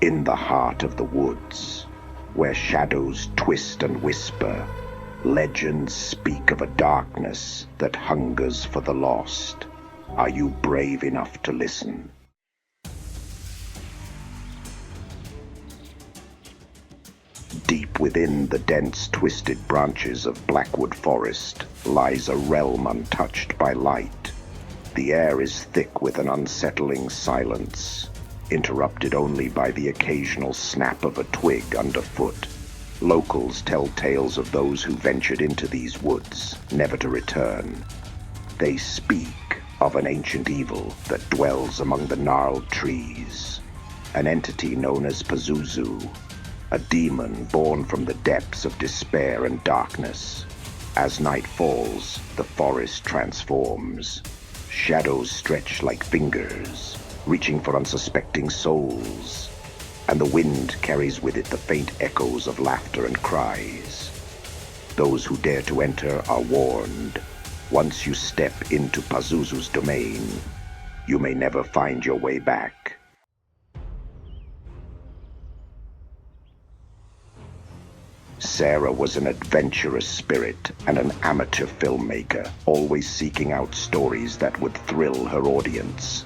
In the heart of the woods, where shadows twist and whisper, legends speak of a darkness that hungers for the lost. Are you brave enough to listen? Deep within the dense, twisted branches of Blackwood Forest lies a realm untouched by light. The air is thick with an unsettling silence, interrupted only by the occasional snap of a twig underfoot. Locals tell tales of those who ventured into these woods, never to return. They speak of an ancient evil that dwells among the gnarled trees, an entity known as Pazuzu, a demon born from the depths of despair and darkness. As night falls, the forest transforms. Shadows stretch like fingers, reaching for unsuspecting souls, and the wind carries with it the faint echoes of laughter and cries. Those who dare to enter are warned. Once you step into Pazuzu's domain, you may never find your way back. Sarah was an adventurous spirit and an amateur filmmaker, always seeking out stories that would thrill her audience.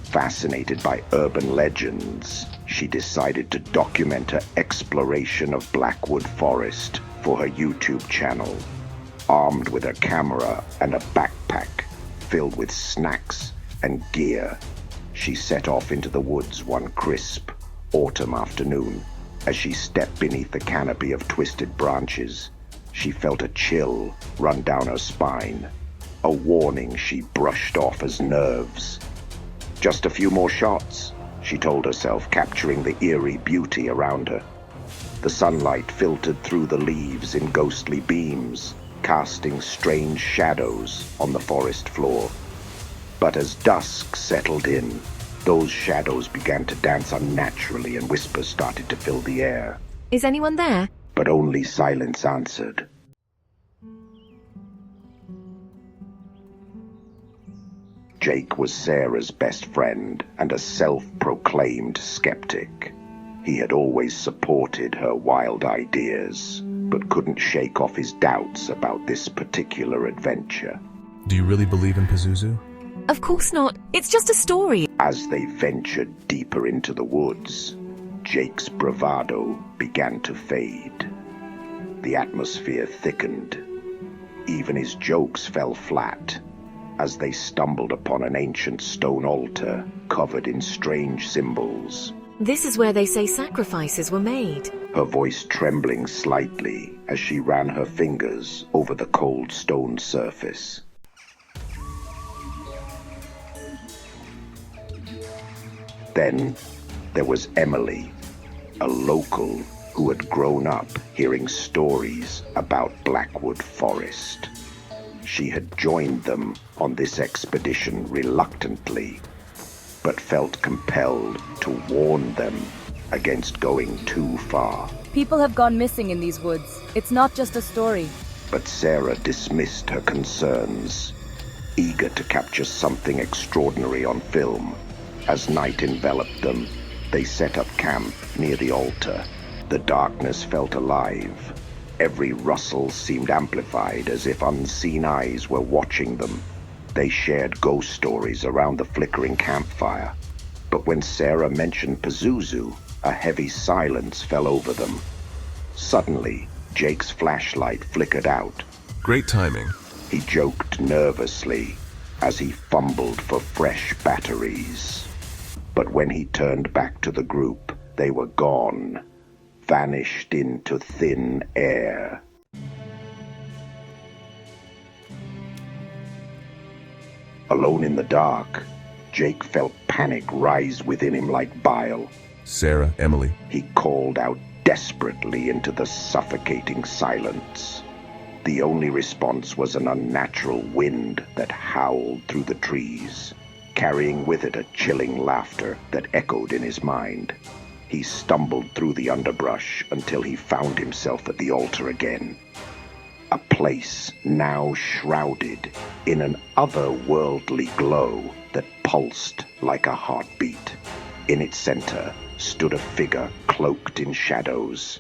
Fascinated by urban legends, she decided to document her exploration of Blackwood Forest for her YouTube channel. Armed with her camera and a backpack filled with snacks and gear, she set off into the woods one crisp autumn afternoon. As she stepped beneath the canopy of twisted branches, she felt a chill run down her spine, a warning she brushed off as nerves. Just a few more shots, she told herself, capturing the eerie beauty around her. The sunlight filtered through the leaves in ghostly beams, casting strange shadows on the forest floor. But as dusk settled in, those shadows began to dance unnaturally and whispers started to fill the air. Is anyone there? But only silence answered. Jake was Sarah's best friend and a self-proclaimed skeptic. He had always supported her wild ideas, but couldn't shake off his doubts about this particular adventure. Do you really believe in Pazuzu? Of course not. It's just a story. As they ventured deeper into the woods, Jake's bravado began to fade. The atmosphere thickened. Even his jokes fell flat as they stumbled upon an ancient stone altar covered in strange symbols. This is where they say sacrifices were made. Her voice trembling slightly as she ran her fingers over the cold stone surface. Then there was Emily, a local who had grown up hearing stories about Blackwood Forest. She had joined them on this expedition reluctantly, but felt compelled to warn them against going too far. People have gone missing in these woods. It's not just a story. But Sarah dismissed her concerns, eager to capture something extraordinary on film. As night enveloped them, they set up camp near the altar. The darkness felt alive. Every rustle seemed amplified, as if unseen eyes were watching them. They shared ghost stories around the flickering campfire. But when Sarah mentioned Pazuzu, a heavy silence fell over them. Suddenly, Jake's flashlight flickered out. Great timing. He joked nervously as he fumbled for fresh batteries. But when he turned back to the group, they were gone, vanished into thin air. Alone in the dark, Jake felt panic rise within him like bile. Sarah, Emily. He called out desperately into the suffocating silence. The only response was an unnatural wind that howled through the trees, carrying with it a chilling laughter that echoed in his mind. He stumbled through the underbrush until he found himself at the altar again. A place now shrouded in an otherworldly glow that pulsed like a heartbeat. In its center stood a figure cloaked in shadows.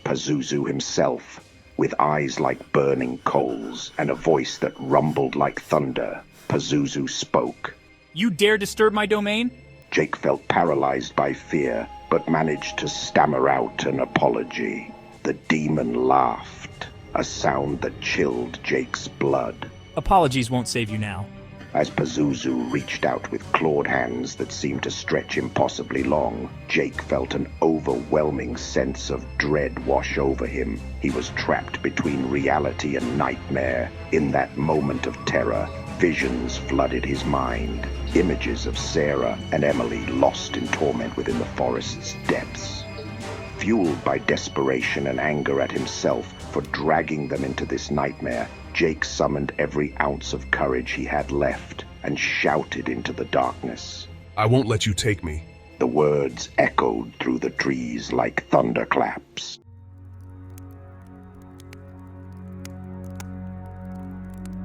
Pazuzu himself, with eyes like burning coals and a voice that rumbled like thunder. Pazuzu spoke. You dare disturb my domain? Jake felt paralyzed by fear, but managed to stammer out an apology. The demon laughed, a sound that chilled Jake's blood. Apologies won't save you now. As Pazuzu reached out with clawed hands that seemed to stretch impossibly long, Jake felt an overwhelming sense of dread wash over him. He was trapped between reality and nightmare. In that moment of terror, visions flooded his mind. Images of Sarah and Emily lost in torment within the forest's depths. Fueled by desperation and anger at himself for dragging them into this nightmare, Jake summoned every ounce of courage he had left and shouted into the darkness. I won't let you take me. The words echoed through the trees like thunderclaps.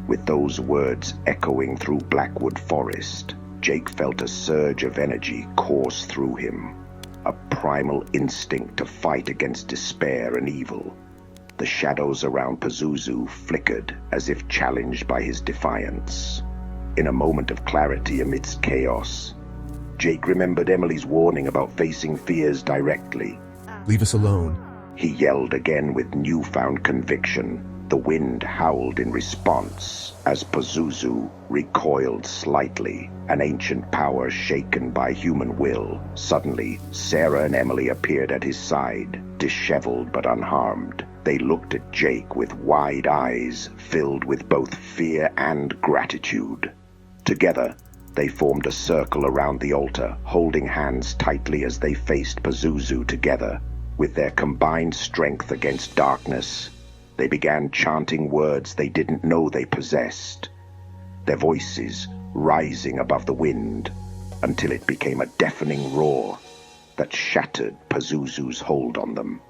With those words echoing through Blackwood Forest, Jake felt a surge of energy course through him, a primal instinct to fight against despair and evil. The shadows around Pazuzu flickered as if challenged by his defiance. In a moment of clarity amidst chaos, Jake remembered Emily's warning about facing fears directly. Leave us alone. He yelled again with newfound conviction. The wind howled in response as Pazuzu recoiled slightly, an ancient power shaken by human will. Suddenly, Sarah and Emily appeared at his side, disheveled but unharmed. They looked at Jake with wide eyes filled with both fear and gratitude. Together, they formed a circle around the altar, holding hands tightly as they faced Pazuzu together. With their combined strength against darkness, they began chanting words they didn't know they possessed, their voices rising above the wind until it became a deafening roar that shattered Pazuzu's hold on them.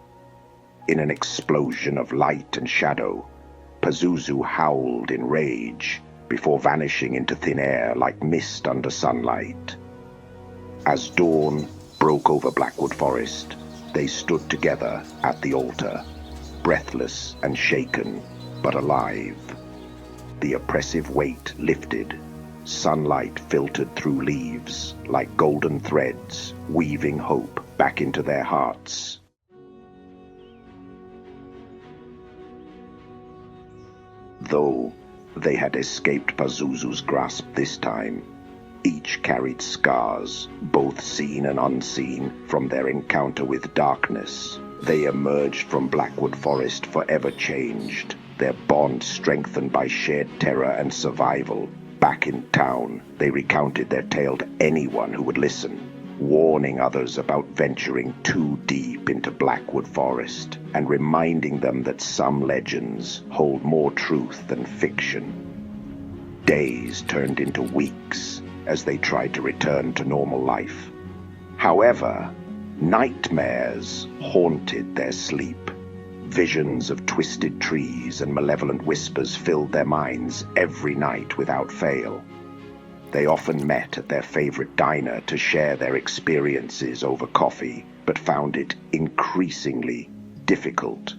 In an explosion of light and shadow, Pazuzu howled in rage before vanishing into thin air like mist under sunlight. As dawn broke over Blackwood Forest, they stood together at the altar, breathless and shaken, but alive. The oppressive weight lifted. Sunlight filtered through leaves like golden threads, weaving hope back into their hearts. Though they had escaped Pazuzu's grasp this time, each carried scars, both seen and unseen, from their encounter with darkness. They emerged from Blackwood Forest forever changed, their bond strengthened by shared terror and survival. Back in town, they recounted their tale to anyone who would listen, warning others about venturing too deep into Blackwood Forest and reminding them that some legends hold more truth than fiction. Days turned into weeks as they tried to return to normal life. However, nightmares haunted their sleep. Visions of twisted trees and malevolent whispers filled their minds every night without fail. They often met at their favorite diner to share their experiences over coffee, but found it increasingly difficult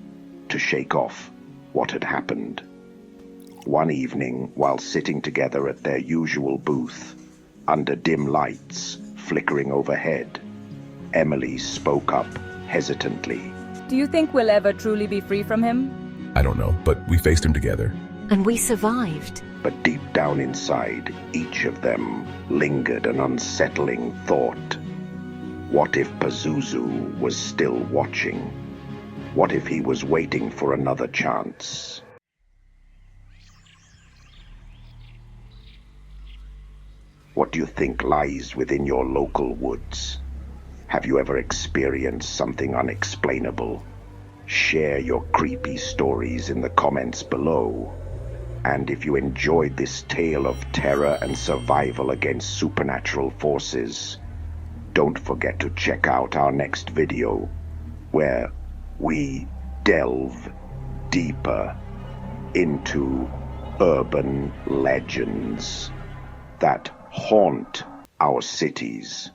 to shake off what had happened. One evening, while sitting together at their usual booth, under dim lights flickering overhead, Emily spoke up hesitantly. Do you think we'll ever truly be free from him? I don't know, but we faced him together. And we survived. But deep down inside, each of them lingered an unsettling thought. What if Pazuzu was still watching? What if he was waiting for another chance? What do you think lies within your local woods? Have you ever experienced something unexplainable? Share your creepy stories in the comments below. And if you enjoyed this tale of terror and survival against supernatural forces, don't forget to check out our next video, where we delve deeper into urban legends that haunt our cities.